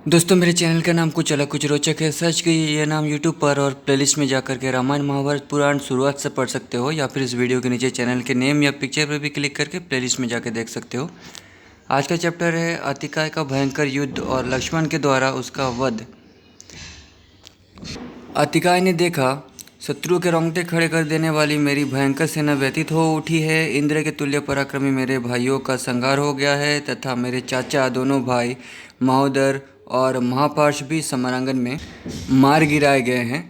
दोस्तों, मेरे चैनल का नाम कुछ अलग कुछ रोचक है। सर्च कीजिए यह नाम यूट्यूब पर और प्लेलिस्ट में जाकर के रामायण महाभारत पुराण शुरुआत से पढ़ सकते हो, या फिर इस वीडियो के नीचे चैनल के नेम या पिक्चर पर भी क्लिक करके प्लेलिस्ट में जाकर देख सकते हो। आज का चैप्टर है अतिकाय का भयंकर युद्ध और लक्ष्मण के द्वारा उसका वध। अतिकाय ने देखा, शत्रु के रोंगटे खड़े कर देने वाली मेरी भयंकर सेना व्यतीत हो उठी है। इंद्र के तुल्य पराक्रमी मेरे भाइयों का संहार हो गया है तथा मेरे चाचा दोनों भाई महोदर और महापार्श भी समरांगन में मार गिराए गए हैं।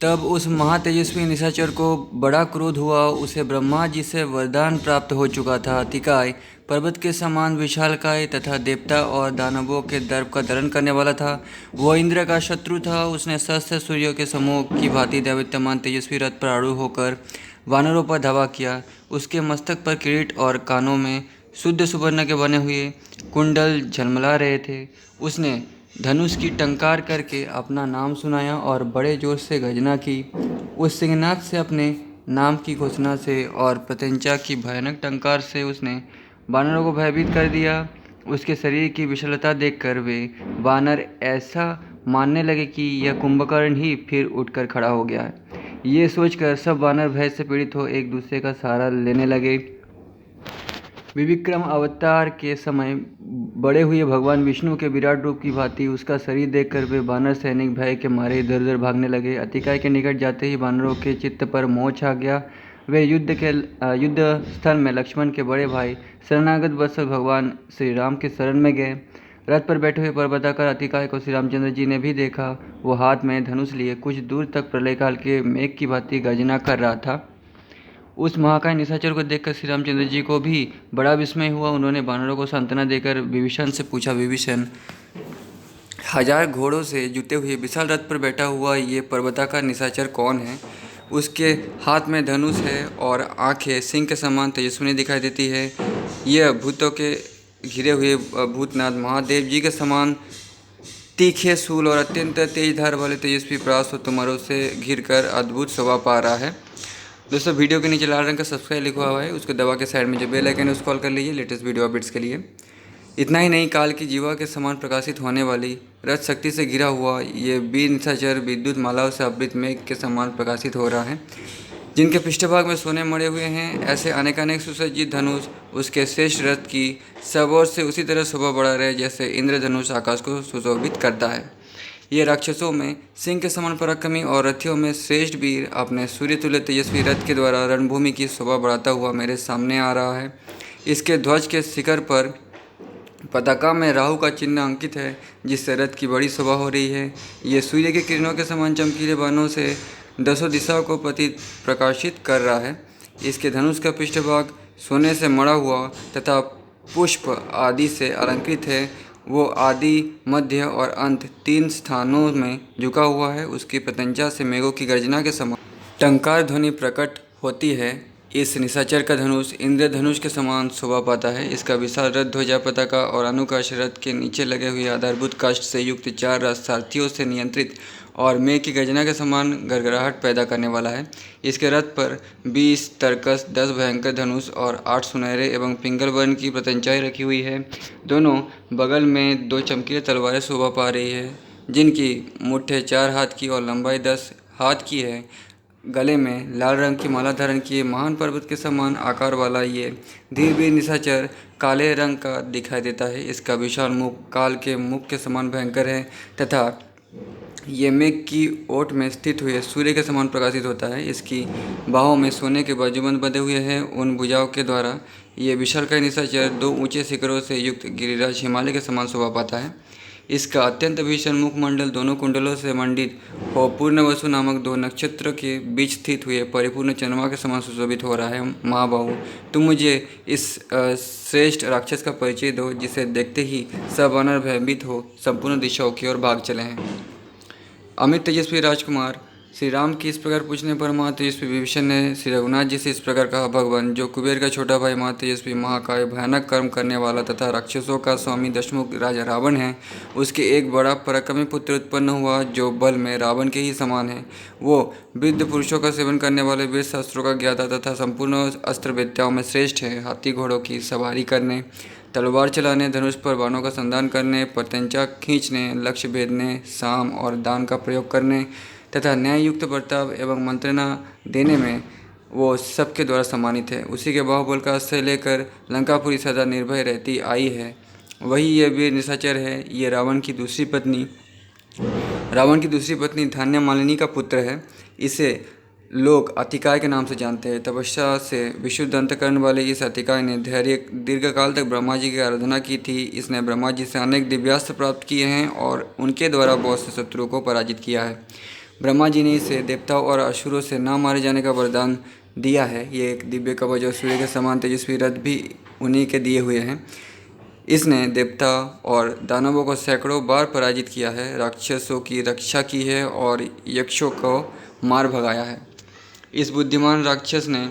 तब उस महातेजस्वी निशाचर को बड़ा क्रोध हुआ। उसे ब्रह्मा जी से वरदान प्राप्त हो चुका था। अतिकाय पर्वत के समान विशालकाय तथा देवता और दानवों के दर्प का दलन करने वाला था। वह इंद्र का शत्रु था। उसने सहस्त्र सूर्यों के समूह की भांति दैवत्यमान तेजस्वी रथ पर आरूढ़ होकर वानरों पर धावा किया। उसके मस्तक पर किरीट और कानों में शुद्ध सुवर्ण के बने हुए कुंडल झलमला रहे थे। उसने धनुष की टंकार करके अपना नाम सुनाया और बड़े जोर से गर्जना की। उस सिंहनाद से, अपने नाम की घोषणा से और प्रत्यंचा की भयानक टंकार से उसने वानरों को भयभीत कर दिया। उसके शरीर की विशालता देखकर वे वानर ऐसा मानने लगे कि यह कुंभकर्ण ही फिर उठकर खड़ा हो गया है। ये सोचकर सब वानर भय से पीड़ित हो एक दूसरे का सहारा लेने लगे। विविक्रम अवतार के समय बड़े हुए भगवान विष्णु के विराट रूप की भांति उसका शरीर देखकर वे वानर सैनिक भय के मारे इधर उधर भागने लगे। अतिकाय के निकट जाते ही वानरों के चित्त पर मोह छा गया। वे युद्ध स्थल में लक्ष्मण के बड़े भाई शरणागत वत्सल भगवान श्री राम के शरण में गए। रथ पर बैठे हुए पर्वताकर अतिकाय को श्री रामचंद्र जी ने भी देखा। वो हाथ में धनुष लिए कुछ दूर तक प्रलयकाल के मेघ की भांति गर्जना कर रहा था। उस महाकाय निशाचर को देखकर श्री रामचंद्र जी को भी बड़ा विस्मय हुआ। उन्होंने वानरों को सांत्वना देकर विभीषण से पूछा, विभीषण, 1000 घोड़ों से जुटे हुए विशाल रथ पर बैठा हुआ ये पर्वताकार निशाचर कौन है? उसके हाथ में धनुष है और आंखें सिंह के समान तेजस्विनी दिखाई देती है। यह भूतों के घिरे हुए भूतनाथ महादेव जी के समान तीखे सूल और अत्यंत तेज धार वाले तेजस्वी प्रास और तुमारों से घिर कर अद्भुत शोभा पा रहा है। दोस्तों, वीडियो के नीचे लाल रंग का सब्सक्राइब लिखा हुआ है, उसको दबा के साइड में जो बेल आइकन है उसको कॉल कर लीजिए लेटेस्ट वीडियो अपडेट्स के लिए। इतना ही नहीं, काल की जीवा के समान प्रकाशित होने वाली रथ शक्ति से घिरा हुआ ये वीर निशाचर विद्युत मालाओं से आवृत मेघ के समान प्रकाशित हो रहा है, जिनके पृष्ठभाग में सोने मड़े हुए हैं। ऐसे अनेकानेक सुसज्जित धनुष उसके श्रेष्ठ रथ की सब ओर से उसी तरह शोभा बढ़ा रहे जैसे इंद्रधनुष आकाश को सुशोभित करता है। ये राक्षसों में सिंह के समान पराक्रमी और रथियों में श्रेष्ठ वीर अपने सूर्यतुल्य तेजस्वी रथ के द्वारा रणभूमि की शोभा बढ़ाता हुआ मेरे सामने आ रहा है। इसके ध्वज के शिखर पर पताका में राहु का चिन्ह अंकित है, जिससे रथ की बड़ी शोभा हो रही है। ये सूर्य के किरणों के समान चमकीले बाणों से दसों दिशाओं को प्रकाशित कर रहा है। इसके धनुष का पृष्ठभाग सोने से मढ़ा हुआ तथा पुष्प आदि से अलंकृत है। वो आदि, मध्य और अंत 3 स्थानों में झुका हुआ है। उसकी प्रत्यंचा से मेघों की गर्जना के समान टंकार ध्वनि प्रकट होती है। इस निशाचर का धनुष इंद्रधनुष के समान शोभा पाता है। इसका विशाल रथ ध्वजा, पताका और अनुकाश रथ के नीचे लगे हुए आधारभूत काष्ठ से युक्त 4 रथ सारथियों से नियंत्रित और मेघ की गर्जना के समान गड़गड़ाहट पैदा करने वाला है। इसके रथ पर 20 तरकस, 10 भयंकर धनुष और 8 सुनहरे एवं पिंगल वर्ण की प्रत्यंचाएँ रखी हुई है। दोनों बगल में 2 चमकीले तलवारें शोभा पा रही है, जिनकी मुट्ठे 4 हाथ की और लंबाई 10 हाथ की है। गले में लाल रंग की माला धारण किए महान पर्वत के समान आकार वाला ये धीरवीर निशाचर काले रंग का दिखाई देता है। इसका विशाल मुख काल के मुख के समान भयंकर है तथा ये मेघ की ओट में स्थित हुए सूर्य के समान प्रकाशित होता है। इसकी बाहों में सोने के बाजूबंद बंधे हुए हैं। उन भुजाओं के द्वारा ये विशालकाय निशाचर 2 ऊंचे शिखरों से युक्त गिरिराज हिमालय के समान शोभा पाता है। इसका अत्यंत भीषण मुखमंडल दोनों कुंडलों से मंडित हो पूर्णवसु नामक 2 नक्षत्र के बीच स्थित हुए परिपूर्ण चंद्रमा के समान सुशोभित हो रहा है। महाबाहु, तुम मुझे इस श्रेष्ठ राक्षस का परिचय दो, जिसे देखते ही सब वानर भयभीत हो संपूर्ण दिशाओं की ओर भाग चले हैं। अमित तेजस्वी राजकुमार श्री राम की इस प्रकार पूछने पर महातेजस्वी विभीषण ने श्री रघुनाथ जी से इस प्रकार कहा, भगवान, जो कुबेर का छोटा भाई महातेजस्वी महाकाय भयानक कर्म करने वाला तथा राक्षसों का स्वामी दशमुख राजा रावण है, उसके एक बड़ा पराक्रमी पुत्र उत्पन्न हुआ जो बल में रावण के ही समान है। वो वृद्ध पुरुषों का सेवन करने वाले वेद शास्त्रों का ज्ञाता तथा संपूर्ण अस्त्र विद्याओं में श्रेष्ठ है। हाथी घोड़ों की सवारी करने तलवार चलाने, धनुष पर बाणों का संधान करने, प्रत्यंचा खींचने, लक्ष्य भेदने, साम और दान का प्रयोग करने तथा न्याययुक्त बर्ताव एवं मंत्रणा देने में वो सबके द्वारा सम्मानित है। उसी के बाहुबल का आश्रय लेकर लंकापुरी सदा निर्भय रहती आई है। वही ये वीर निशाचर है। ये रावण की दूसरी पत्नी धान्य मालिनी का पुत्र है। इसे लोग अतिकाय के नाम से जानते हैं। तपस्या से विशुद्ध अंतकरण वाले इस अतिकाय ने दीर्घकाल तक ब्रह्मा जी की आराधना की थी। इसने ब्रह्मा जी से अनेक दिव्यास्त्र प्राप्त किए हैं और उनके द्वारा बहुत से शत्रुओं को पराजित किया है। ब्रह्मा जी ने इसे देवताओं और असुरों से न मारे जाने का वरदान दिया है। ये एक दिव्य कवच और सूर्य के समान तेजस्वी रथ भी उन्हीं के दिए हुए हैं। इसने देवता और दानवों को सैकड़ों बार पराजित किया है, राक्षसों की रक्षा की है और यक्षों को मार भगाया है। इस बुद्धिमान राक्षस ने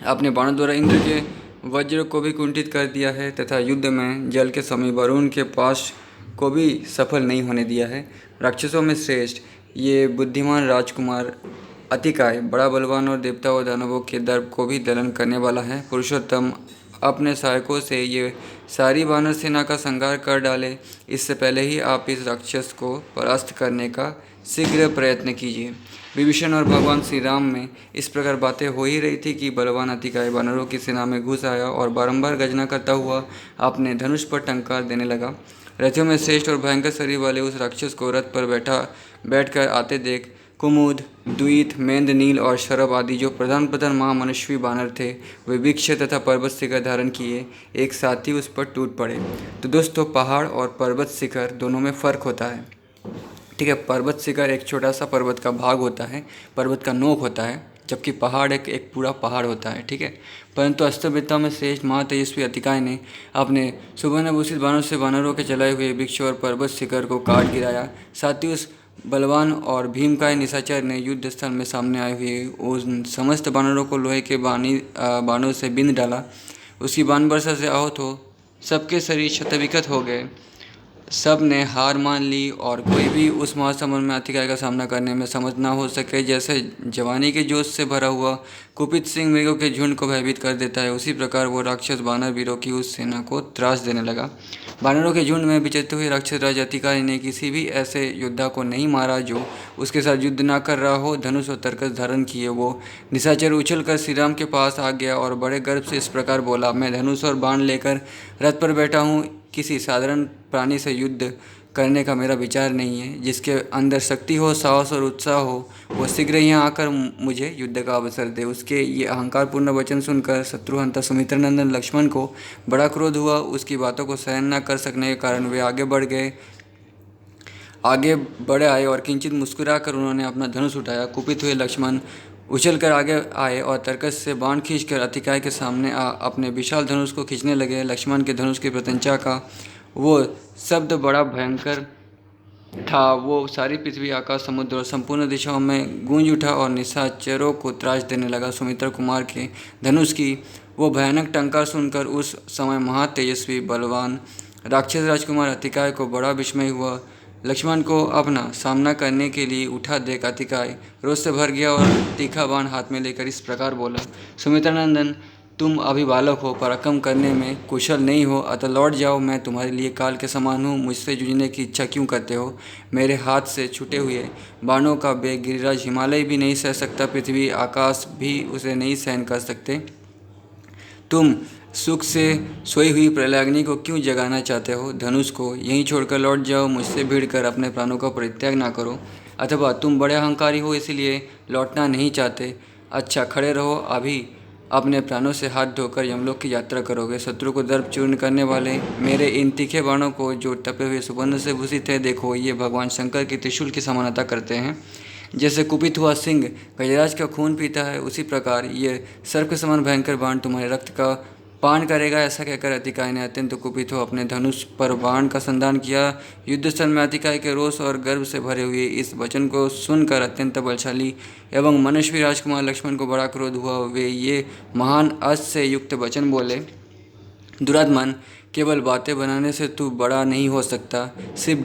अपने बाणों द्वारा इंद्र के वज्र को भी कुंठित कर दिया है तथा युद्ध में जल के समीप वरुण के पास को भी सफल नहीं होने दिया है। राक्षसों में श्रेष्ठ ये बुद्धिमान राजकुमार अतिकाय बड़ा बलवान और देवता और दानवों के दर्प को भी दलन करने वाला है। पुरुषोत्तम अपने सहायकों से ये सारी वानर सेना का संहार कर डाले। इससे पहले ही आप इस राक्षस को परास्त करने का शीघ्र प्रयत्न कीजिए। विभीषण और भगवान श्री राम में इस प्रकार बातें हो ही रही थी कि बलवान अतिकाय वानरों की सेना में घुस आया और बारंबार गर्जना करता हुआ अपने धनुष पर टंकार देने लगा। रथियों में श्रेष्ठ और भयंकर शरीर वाले उस राक्षस को रथ पर बैठकर आते देख कुमुद, द्वित, मेंद, नील और शरभ आदि जो प्रधान महामनुष्यवी बानर थे, वे वृक्ष तथा पर्वत शिखर धारण किए एक साथ ही उस पर टूट पड़े। तो दोस्तों, पहाड़ और पर्वत शिखर दोनों में फ़र्क होता है। ठीक है, पर्वत शिखर एक छोटा सा पर्वत का भाग होता है, पर्वत का नोक होता है, जबकि पहाड़ एक पूरा पहाड़ होता है। ठीक है, परंतु अस्त्रविद्या में श्रेष्ठ महातेजस्वी अतिकाय ने अपने सुवर्णभूषित बाणों से वानरों के चलाए हुए वृक्ष और पर्वत शिखर को काट गिराया। साथ ही उस बलवान और भीमकाय निशाचर ने युद्ध स्थल में सामने आए हुए उन समस्त बानरों को लोहे के बाणों से बिंद डाला। उसकी बाण वर्षा से आहत हो सबके शरीर क्षतविक्षत हो गए। सब ने हार मान ली और कोई भी उस महासमुद्र में अतिकाय का सामना करने में समर्थ न हो सके। जैसे जवानी के जोश से भरा हुआ कुपित सिंह मृगों के झुंड को भयभीत कर देता है, उसी प्रकार वो राक्षस बानर वीरों की उस सेना को त्रास देने लगा। बानरों के झुंड में विचरते हुए राक्षस राज अतिकाय ने किसी भी ऐसे योद्धा को नहीं मारा जो उसके साथ युद्ध न कर रहा हो। धनुष और तरकस धारण किए वो निशाचर उछल कर श्री राम के पास आ गया और बड़े गर्व से इस प्रकार बोला, मैं धनुष और बाण लेकर रथ पर बैठा हूँ। किसी साधारण प्राणी से युद्ध करने का मेरा विचार नहीं है। जिसके अंदर शक्ति हो, साहस और उत्साह हो, वो शीघ्र यहाँ आकर मुझे युद्ध का अवसर दे। उसके ये अहंकारपूर्ण वचन सुनकर शत्रुहंता सुमित्रनंदन लक्ष्मण को बड़ा क्रोध हुआ। उसकी बातों को सहन न कर सकने के कारण वे आगे बढ़ आए और किंचित मुस्कुराकर उन्होंने अपना धनुष उठाया। कुपित हुए लक्ष्मण उछलकर आगे आए और तरकस से बाण खींचकर अतिकाय के सामने अपने विशाल धनुष को खींचने लगे। लक्ष्मण के धनुष की प्रत्यंचा का वो शब्द बड़ा भयंकर था। वो सारी पृथ्वी, आकाश, समुद्र और संपूर्ण दिशाओं में गूंज उठा और निशाचरों को त्रास देने लगा। सुमित्रा कुमार के धनुष की वो भयानक टंकार सुनकर उस समय महातेजस्वी बलवान राक्षस राजकुमार अतिकाय को बड़ा विस्मय हुआ। लक्ष्मण को अपना सामना करने के लिए उठा देख अतिकाय रोष से भर गया और तीखा बाण हाथ में लेकर इस प्रकार बोला, सुमित्रानंदन, तुम अभी बालक हो, पराक्रम करने में कुशल नहीं हो, अतः लौट जाओ। मैं तुम्हारे लिए काल के समान हूँ। मुझसे जूझने की इच्छा क्यों करते हो? मेरे हाथ से छूटे हुए बाणों का वेग गिरिराज हिमालय भी नहीं सह सकता, पृथ्वी आकाश भी उसे नहीं सहन कर सकते। तुम सुख से सोई हुई प्रलयाग्नि को क्यों जगाना चाहते हो? धनुष को यहीं छोड़कर लौट जाओ। मुझसे भिड़कर अपने प्राणों का परित्याग ना करो। अथवा तुम बड़े अहंकारी हो इसलिए लौटना नहीं चाहते। अच्छा, खड़े रहो। अभी अपने प्राणों से हाथ धोकर यमलोक की यात्रा करोगे। शत्रु को दर्प चूर्ण करने वाले मेरे इन तीखे बाणों को जो तपे हुए सुगंध से भूषित है, देखो ये भगवान शंकर की त्रिशूल की समानता करते हैं। जैसे कुपित हुआ सिंह गजराज का खून पीता है, उसी प्रकार ये सर्प के समान भयंकर बाण तुम्हारे रक्त का पान करेगा। ऐसा कहकर अतिकाय ने अत्यंत कुपित हो अपने धनुष पर बाण का संधान किया। युद्धस्थल में अतिकाय के रोष और गर्व से भरे हुए इस वचन को सुनकर अत्यंत बलशाली एवं मनस्वी राजकुमार लक्ष्मण को बड़ा क्रोध हुआ। वे ये महान अस्त से युक्त वचन बोले, दुरात्मन, केवल बातें बनाने से तू बड़ा नहीं हो सकता। सिर्फ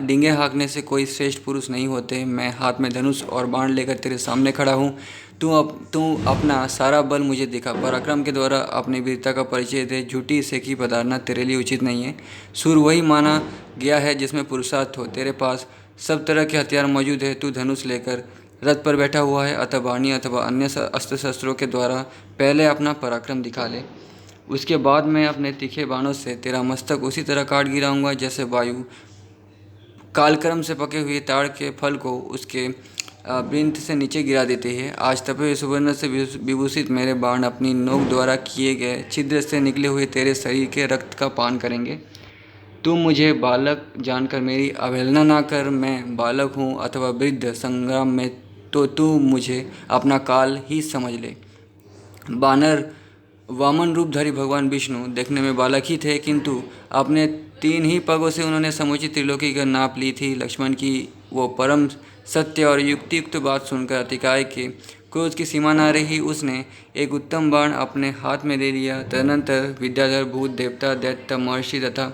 डींगे हाँकने से कोई श्रेष्ठ पुरुष नहीं होते। मैं हाथ में धनुष और बाण लेकर तेरे सामने खड़ा हूँ। तू अपना सारा बल मुझे दिखा, पराक्रम के द्वारा अपनी वीरता का परिचय दे। झूठी सेकी पधारना तेरे लिए उचित नहीं है। सूर वही माना गया है जिसमें पुरुषार्थ हो। तेरे पास सब तरह के हथियार मौजूद है। तू धनुष लेकर रथ पर बैठा हुआ है, अतः वाणी अथवा अन्य अस्त्र शस्त्रों के द्वारा पहले अपना पराक्रम दिखा ले। उसके बाद मैं अपने तीखे बाणों से तेरा मस्तक उसी तरह काट गिराऊंगा जैसे वायु कालक्रम से पके हुए ताड़ के फल को उसके वृंत से नीचे गिरा देते हैं। आज तपे हुए सुवर्ण से विभूषित मेरे बाण अपनी नोक द्वारा किए गए छिद्र से निकले हुए तेरे शरीर के रक्त का पान करेंगे। तू मुझे बालक जानकर मेरी अवहेलना ना कर। मैं बालक हूँ अथवा वृद्ध संग्राम में, तो तू मुझे अपना काल ही समझ ले। बानर वामन रूपधारी भगवान विष्णु देखने में बालक ही थे, किंतु अपने 3 ही पगों से उन्होंने समूची त्रिलोकी का नाप ली थी। लक्ष्मण की वो परम सत्य और युक्तियुक्त बात सुनकर अतिकाय के क्रोध की सीमा न रही। उसने एक उत्तम बाण अपने हाथ में ले लिया। तदनंतर विद्याधर, भूत, देवता, दैत्य, महर्षि तथा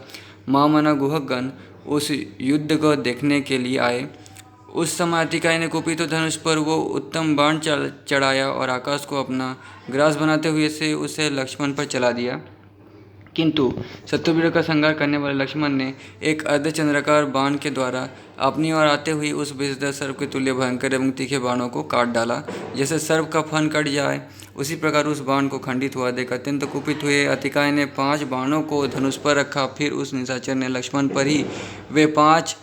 महामना गुहकगण उस युद्ध को देखने के लिए आए। उस समय अतिकाय ने कुपित धनुष पर वो उत्तम बाण चढ़ाया और आकाश को अपना ग्रास बनाते हुए से उसे लक्ष्मण पर चला दिया। किंतु शत्रुवीर का संहार करने वाले लक्ष्मण ने एक अर्धचंद्राकार बाण के द्वारा अपनी ओर आते हुए उस विषधर सर्प के तुल्य भयंकर एवं तीखे बाणों को काट डाला। जैसे सर्प का फन कट जाए उसी प्रकार उस बाण को खंडित हुआ देख अत्यंत कुपित हुए अतिकाय ने 5 बाणों को धनुष पर रखा। फिर उस निशाचर ने लक्ष्मण पर ही वे 5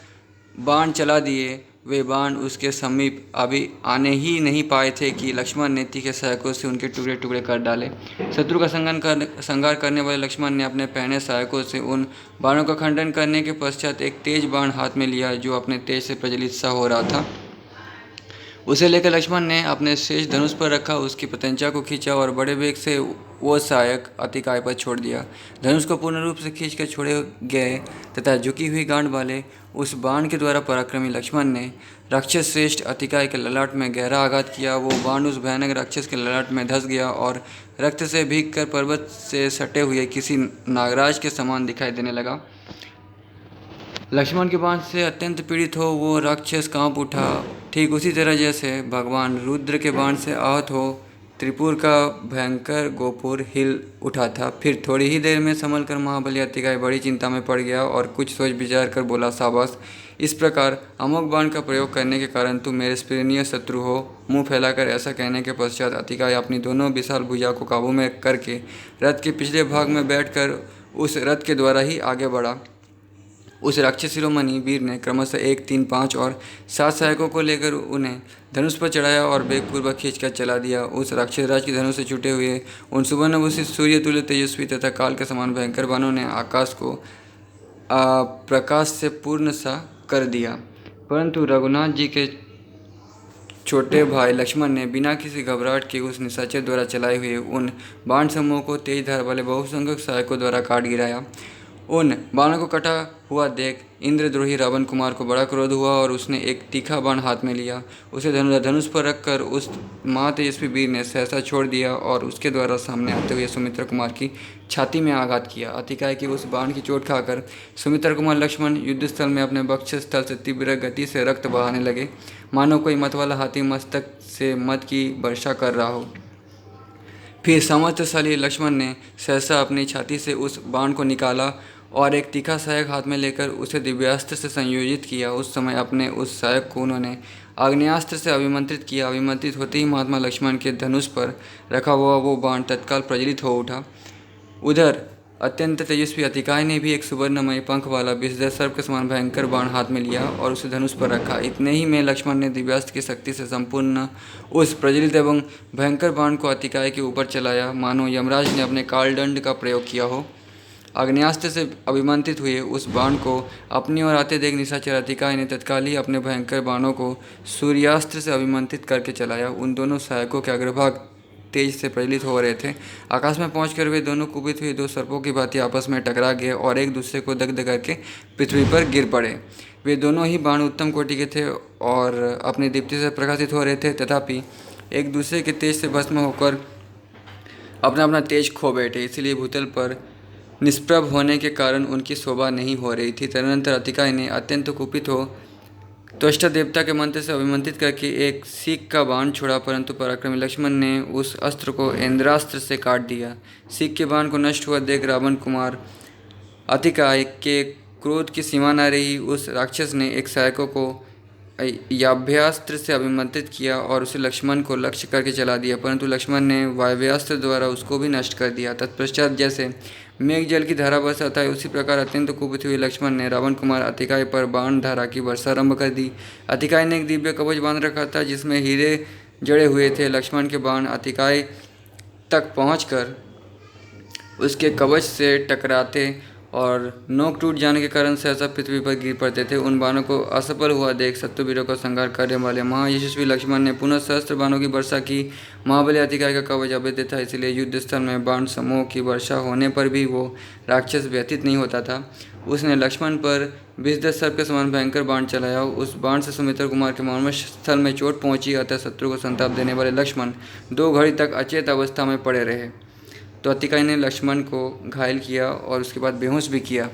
बाण चला दिए। वे बाण उसके समीप अभी आने ही नहीं पाए थे कि लक्ष्मण ने तीखे सहायकों से उनके टुकड़े टुकड़े कर डाले। शत्रु का संहार करने वाले लक्ष्मण ने अपने पहने सहायकों से उन बाणों का खंडन करने के पश्चात एक तेज बाण हाथ में लिया जो अपने तेज से प्रज्वलित सा हो रहा था। उसे लेकर लक्ष्मण ने अपने शेष धनुष पर रखा, उसकी प्रत्यंचा को खींचा और बड़े वेग से वो सहायक अतिकाय पर छोड़ दिया। धनुष को पूर्ण रूप से खींचकर छोड़े गए तथा झुकी हुई गांड वाले उस बाण के द्वारा पराक्रमी लक्ष्मण ने राक्षस श्रेष्ठ अतिकाय के ललाट में गहरा आघात किया। वो बाण उस भयानक राक्षस के ललाट में धंस गया और रक्त से भीग कर पर्वत से सटे हुए किसी नागराज के समान दिखाई देने लगा। लक्ष्मण के बाण से अत्यंत पीड़ित हो वो राक्षस कांप उठा, ठीक उसी तरह जैसे भगवान रुद्र के बाण से आहत हो त्रिपुर का भयंकर गोपुर हिल उठा था। फिर थोड़ी ही देर में संभल कर महाबली अतिकाय बड़ी चिंता में पड़ गया और कुछ सोच विचार कर बोला, शाबाश, इस प्रकार अमोघ बाण का प्रयोग करने के कारण तुम मेरे स्प्रियनीय शत्रु हो। मुंह फैलाकर ऐसा कहने के पश्चात अतिकाय अपनी दोनों विशाल भुजा को काबू में करके रथ के पिछले भाग में बैठकर उस रथ के द्वारा ही आगे बढ़ा। उस राक्षस शिरोमणि वीर ने क्रमशः 1, 3, 5 और 7 सहायकों को लेकर उन्हें धनुष पर चढ़ाया और वेगपूर्वक खींचकर चला दिया। उस राक्षस राज की धनुष से छूटे हुए उन सुवर्णभूषित सूर्य तुल्य तेजस्वी तथा काल के समान भयंकर बाणों ने आकाश को प्रकाश से पूर्ण सा कर दिया। परंतु रघुनाथ जी के छोटे भाई लक्ष्मण ने बिना किसी घबराहट के उस निशाचर द्वारा चलाए हुए उन बाण समूह को तेज धार वाले बहुसंख्यक सहायकों द्वारा काट गिराया। उन बाणों को कटा हुआ देख इंद्रद्रोही रावण कुमार को बड़ा क्रोध हुआ और उसने एक तीखा बाण हाथ में लिया। उसे धनुष पर रखकर उस महातेजस्वी वीर ने सहसा छोड़ दिया और उसके द्वारा सामने आते हुए सुमित्रा कुमार की छाती में आघात किया। अतिकाय की उस बाण की चोट खाकर सुमित्रा कुमार लक्ष्मण युद्धस्थल में अपने वक्षस्थल से तीव्र गति से रक्त बहाने लगे, मानो कोई मतवाला हाथी मस्तक से मद की वर्षा कर रहा हो। फिर सामर्थ्यशाली लक्ष्मण ने सहसा अपनी छाती से उस बाण को निकाला और एक तीखा सहायक हाथ में लेकर उसे दिव्यास्त्र से संयोजित किया। उस समय अपने उस सहायक को उन्होंने आग्नेयास्त्र से अभिमंत्रित किया। अभिमंत्रित होते ही महात्मा लक्ष्मण के धनुष पर रखा हुआ वो बाण तत्काल प्रज्वलित हो उठा। उधर अत्यंत तेजस्वी अतिकाय ने भी एक सुवर्णमय पंख वाला विषधर सर्प के समान भयंकर बाण हाथ में लिया और उसे धनुष पर रखा। इतने ही में लक्ष्मण ने दिव्यास्त्र की शक्ति से संपूर्ण उस प्रज्वलित एवं भयंकर बाण को अतिकाय के ऊपर चलाया, मानो यमराज ने अपने कालदंड का प्रयोग किया हो। आग्नेयास्त्र से अभिमंत्रित हुए उस बाण को अपनी ओर आते देख निशाचर अतिकाय ने तत्काल ही अपने भयंकर बाणों को सूर्यास्त्र से अभिमंत्रित करके चलाया। उन दोनों सहायकों के अग्रभाग तेज से प्रज्वलित हो रहे थे। आकाश में पहुंचकर वे दोनों कुपित हुए 2 सर्पों की भांति आपस में टकरा गए और एक दूसरे को दग्ध करके पृथ्वी पर गिर पड़े। वे दोनों ही बाण उत्तम कोटि के थे और अपनी दीप्ति से प्रकाशित हो रहे थे, तथापि एक दूसरे के तेज से भस्म होकर अपना अपना तेज खो बैठे, इसलिए भूतल पर निष्प्रभ होने के कारण उनकी शोभा नहीं हो रही थी। तदनंतर अतिकाय ने अत्यंत कुपित हो त्वष्टा देवता के मंत्र से अभिमंत्रित करके एक सीख का बाण छोड़ा, परंतु पराक्रमी लक्ष्मण ने उस अस्त्र को इंद्रास्त्र से काट दिया। सीख के बाण को नष्ट हुआ देख रावण कुमार अतिकाय के क्रोध की सीमा न रही। उस राक्षस ने एक सहायकों को याभ्यास्त्र से अभिमंत्रित किया और उसे लक्ष्मण को लक्ष्य करके चला दिया, परंतु लक्ष्मण ने वायव्यास्त्र द्वारा उसको भी नष्ट कर दिया। तत्पश्चात जैसे मेघ जल की धारा बरसाता है, उसी प्रकार अत्यंत कुपित हुए लक्ष्मण ने रावण कुमार अतिकाय पर बाण धारा की वर्षा आरंभ कर दी। अतिकाय ने एक दिव्य कवच बांध रखा था जिसमें हीरे जड़े हुए थे। लक्ष्मण के बाण अतिकाय तक पहुंचकर उसके कवच से टकराते और नोक टूट जाने के कारण सहसा पृथ्वी पर गिर पड़ते थे। उन बाणों को असफल हुआ देख शत्रुवीरों का संहार करने वाले महायशस्वी लक्ष्मण ने पुनः सहस्त्र बाणों की वर्षा की। महाबली अतिकाय का कवच अभेद्य था, इसलिए युद्ध स्थल में बाण समूह की वर्षा होने पर भी वो राक्षस व्यथित नहीं होता था। उसने लक्ष्मण पर विषधर सर्प के समान भयंकर बाण चलाया। उस बाण से सुमित्र कुमार के मर्मस्थ स्थल में चोट पहुंची, अतः शत्रु को संताप देने वाले लक्ष्मण 2 घड़ी तक अचेत अवस्था में पड़े रहे। तो अतिकाय ने लक्ष्मण को घायल किया और उसके बाद बेहोश भी किया।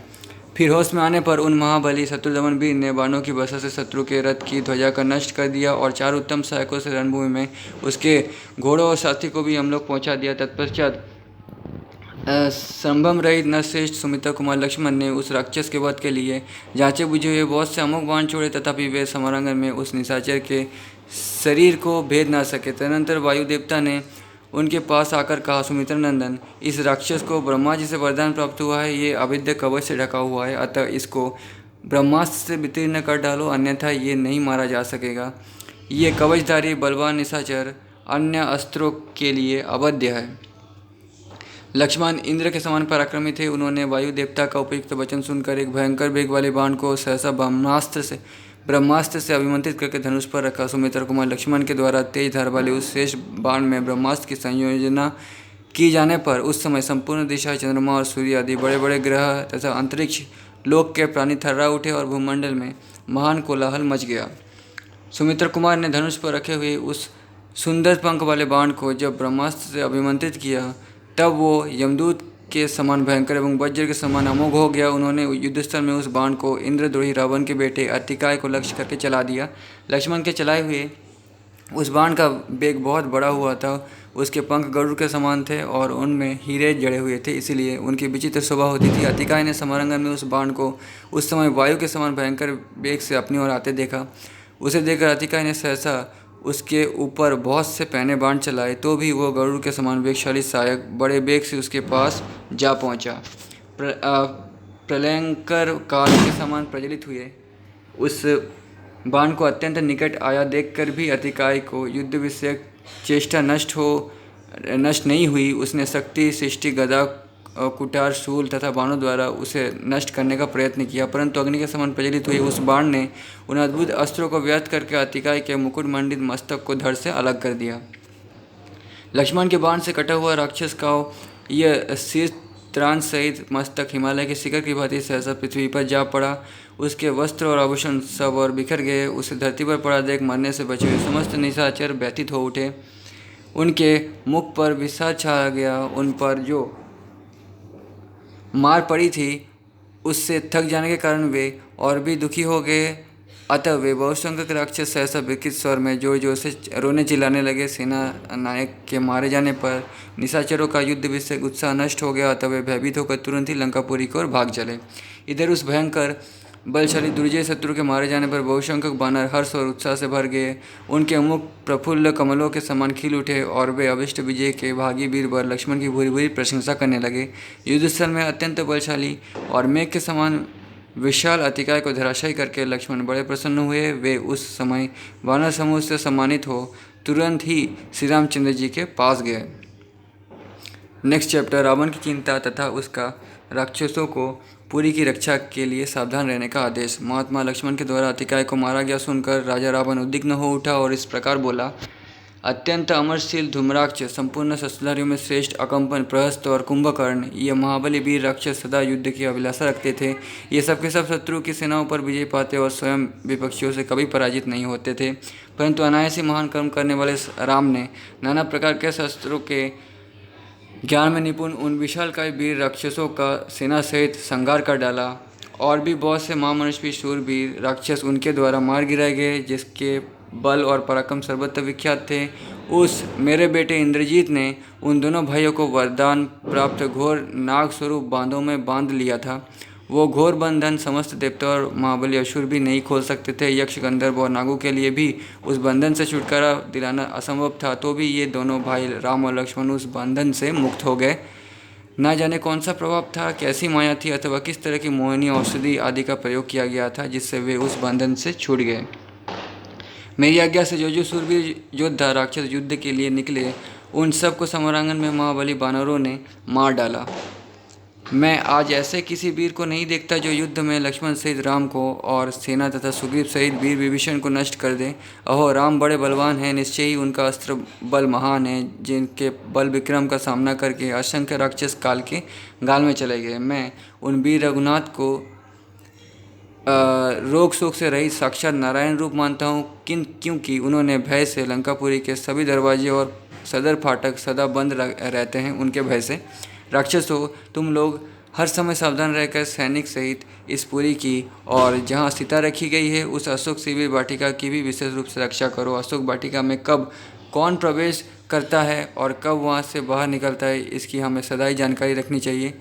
फिर होश में आने पर उन महाबली शत्रुदमन वीर ने बाणों की वर्षा से शत्रु के रथ की ध्वजा का नष्ट कर दिया और 4 उत्तम सहायकों से रणभूमि में उसके घोड़ों और साथी को भी हम लोग पहुँचा दिया। तत्पश्चात संभ्रम रहित नरश्रेष्ठ सुमित्रा कुमार लक्ष्मण ने उस राक्षस के वध के लिए जांचे बुझे हुए बहुत से अमोघ बाण छोड़े, तथापि वे समरांगन में उस निशाचर के शरीर को भेद ना सके। तदनंतर वायु देवता ने उनके पास आकर कहा, सुमित्र नंदन, इस राक्षस को ब्रह्मा जी से वरदान प्राप्त हुआ है। ये अविद्य कवच से ढका हुआ है, अतः इसको ब्रह्मास्त्र से वितीर्ण कर डालो, अन्यथा ये नहीं मारा जा सकेगा। ये कवचधारी बलवान निशाचर अन्य अस्त्रों के लिए अवध्य है। लक्ष्मण इंद्र के समान पराक्रमी थे। उन्होंने वायु देवता का उपयुक्त वचन सुनकर एक भयंकर वेग वाले बाण को सहसा ब्रह्मास्त्र से अभिमंत्रित करके धनुष पर रखा। सुमित्र कुमार लक्ष्मण के द्वारा तेज धार वाले उस शेष बाण में ब्रह्मास्त्र की संयोजना की जाने पर उस समय संपूर्ण दिशा, चंद्रमा और सूर्य आदि बड़े बड़े ग्रह तथा अंतरिक्ष लोक के प्राणी थर्रा उठे और भूमंडल में महान कोलाहल मच गया। सुमित्र कुमार ने धनुष पर रखे हुए उस सुंदर पंख वाले बाण को जब ब्रह्मास्त्र से अभिमंत्रित किया, तब वो यमदूत के समान भयंकर एवं वज्र के समान अमोघ हो गया। उन्होंने युद्धस्थल में उस बाण को इंद्रद्रोही रावण के बेटे अतिकाय को लक्ष्य करके चला दिया। लक्ष्मण के चलाए हुए उस बाण का वेग बहुत बड़ा हुआ था। उसके पंख गरुड़ के समान थे और उनमें हीरे जड़े हुए थे, इसीलिए उनकी विचित्र शोभा होती थी। अतिकाय ने समरांगन में उस बाण को उस समय वायु के समान भयंकर वेग से अपनी ओर आते देखा। उसे देखकर अतिकाय ने सहसा उसके ऊपर बहुत से पहने बाण चलाए, तो भी वो गरुड़ के समान वेगशाली सहायक बड़े वेग से उसके पास जा पहुंचा। प्रलयंकर काल के समान प्रज्वलित हुए उस बाण को अत्यंत निकट आया देखकर भी अतिकाय को युद्ध विषयक चेष्टा नष्ट नहीं हुई। उसने शक्ति, सृष्टि, गदा, कुठार, शूल तथा बाणों द्वारा उसे नष्ट करने का प्रयत्न किया, परंतु अग्नि के समान प्रज्वलित हुए उस बाण ने उन अद्भुत अस्त्रों को व्यर्थ करके अतिकाय के मुकुट मंडित मस्तक को धड़ से अलग कर दिया। लक्ष्मण के बाण से कटा हुआ राक्षस का यह शीर्ष त्राण सहित मस्तक हिमालय के शिखर की भांति सहसा पृथ्वी पर जा पड़ा। उसके वस्त्र और आभूषण सब और बिखर गए। उसे धरती पर पड़ा देख मरने से बचे हुए समस्त निशाचर व्यथित हो उठे। उनके मुख पर विषाद छा गया। उन पर जो मार पड़ी थी उससे थक जाने के कारण वे और भी दुखी हो गए, अतः वे बहुसंख्यक राक्षस सहसा विकृत स्वर में जोर जोर से रोने चिल्लाने लगे। सेना नायक के मारे जाने पर निशाचरों का युद्ध विषय उत्साह नष्ट हो गया, अतः वे भयभीत होकर तुरंत ही लंकापुरी की ओर भाग चले। इधर उस भयंकर बलशाली दुर्जय शत्रु के मारे जाने पर बहुसंख्यक बानर हर्ष और उत्साह से भर गए। उनके मुख प्रफुल्ल कमलों के समान खिल उठे और वे अभिष्ट विजय के भागी वीर वर लक्ष्मण की भूरी भूरी प्रशंसा करने लगे। युद्धस्थल में अत्यंत बलशाली और मेघ के समान विशाल अतिकाय को धराशायी करके लक्ष्मण बड़े प्रसन्न हुए। वे उस समय वानर समूह से सम्मानित हो तुरंत ही श्री रामचंद्र जी के पास गए। नेक्स्ट चैप्टर, रावण की चिंता तथा उसका राक्षसों को पुरी की रक्षा के लिए सावधान रहने का आदेश। महात्मा लक्ष्मण के द्वारा अतिकाय को मारा गया सुनकर राजा रावण उद्विग्न हो उठा और इस प्रकार बोला, अत्यंत अमरशील धूम्राक्ष, संपूर्ण शस्त्रधारियों में श्रेष्ठ अकंपन, प्रहस्त और कुंभकर्ण, ये महाबली वीर राक्षस सदा युद्ध की अभिलाषा रखते थे। ये सबके सब शत्रु की सेनाओं पर विजय पाते और स्वयं विपक्षियों से कभी पराजित नहीं होते थे, परंतु अनायास ही महान कर्म करने वाले राम ने नाना प्रकार के शस्त्रों के ज्ञान में निपुण उन विशालकाय वीर राक्षसों का सेना सहित संहार कर डाला और भी बहुत से महामनुष्य शूरवीर राक्षस उनके द्वारा मार गिराए गए, जिसके बल और पराक्रम सर्वत्र विख्यात थे। उस मेरे बेटे इंद्रजीत ने उन दोनों भाइयों को वरदान प्राप्त घोर नाग स्वरूप बांधों में बांध लिया था। वो घोर बंधन समस्त देवता और महाबली असुर भी नहीं खोल सकते थे। यक्ष, गंधर्व और नागों के लिए भी उस बंधन से छुटकारा दिलाना असंभव था। तो भी ये दोनों भाई राम और लक्ष्मण उस बंधन से मुक्त हो गए। ना जाने कौन सा प्रभाव था, कैसी माया थी, अथवा किस तरह की मोहिनी औषधि आदि का प्रयोग किया गया था, जिससे वे उस बंधन से छूट गए। मेरी आज्ञा से जो शूरवीर योद्धा राक्षस युद्ध के लिए निकले, उन सबको समरांगन में महाबली बानरों ने मार डाला। मैं आज ऐसे किसी वीर को नहीं देखता जो युद्ध में लक्ष्मण सहित राम को और सेना तथा सुग्रीव सहित वीर विभीषण को नष्ट कर दे। अहो, राम बड़े बलवान हैं, निश्चय ही उनका अस्त्र बल महान है, जिनके बल विक्रम का सामना करके असंख्य राक्षस काल के गाल में चले गए। मैं उन वीर रघुनाथ को रोग शोक से रहित साक्षात नारायण रूप मानता हूँ, क्योंकि उन्होंने भय से लंकापुरी के सभी दरवाजे और सदर फाटक सदा बंद रहते हैं उनके भय से। राक्षसों, तुम लोग हर समय सावधान रहकर सैनिक सहित इस पुरी की और जहाँ सीता रखी गई है उस अशोक शिविर वाटिका की भी विशेष रूप से रक्षा करो। अशोक वाटिका में कब कौन प्रवेश करता है और कब वहाँ से बाहर निकलता है, इसकी हमें सदा ही जानकारी रखनी चाहिए।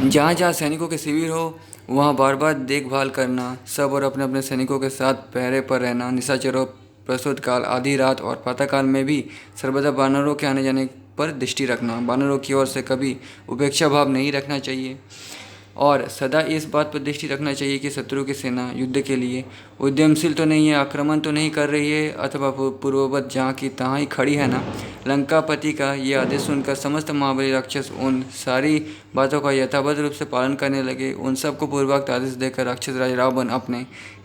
जहाँ जहाँ सैनिकों के शिविर हो वहाँ बार बार देखभाल करना, सब और अपने अपने सैनिकों के साथ पहरे पर रहना। निशाचरों, प्रसूत काल, आधी रात और प्रातःकाल में भी सर्वदा बानरों के आने जाने पर दृष्टि रखना। बानरों की ओर से कभी उपेक्षा भाव नहीं रखना चाहिए और सदा इस बात पर दृष्टि रखना चाहिए कि शत्रु की सेना युद्ध के लिए उद्यमशील तो नहीं है, आक्रमण तो नहीं कर रही है, अथवा पूर्ववत जहाँ की तहाँ ही खड़ी है ना। लंकापति का ये आदेश सुनकर समस्त महाबली राक्षस उन सारी बातों का यथावत रूप से पालन करने लगे। उन सबको पूर्वोक्त आदेश देकर राक्षस राज रावण अपने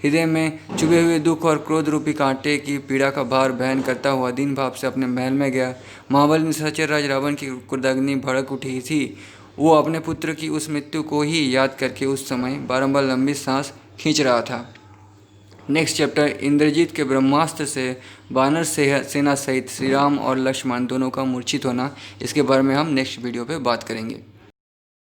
हृदय में चुभे हुए दुख और क्रोध रूपी कांटे की पीड़ा का भार बहन करता हुआ दीन भाव से अपने महल में गया। महाबली निशाचर राज रावण की क्रोधाग्नि भड़क उठी थी। वो अपने पुत्र की उस मृत्यु को ही याद करके उस समय बारंबार लंबी सांस खींच रहा था। नेक्स्ट चैप्टर, इंद्रजीत के ब्रह्मास्त्र से वानर सेना सहित श्री राम और लक्ष्मण दोनों का मूर्छित होना। इसके बारे में हम नेक्स्ट वीडियो पे बात करेंगे।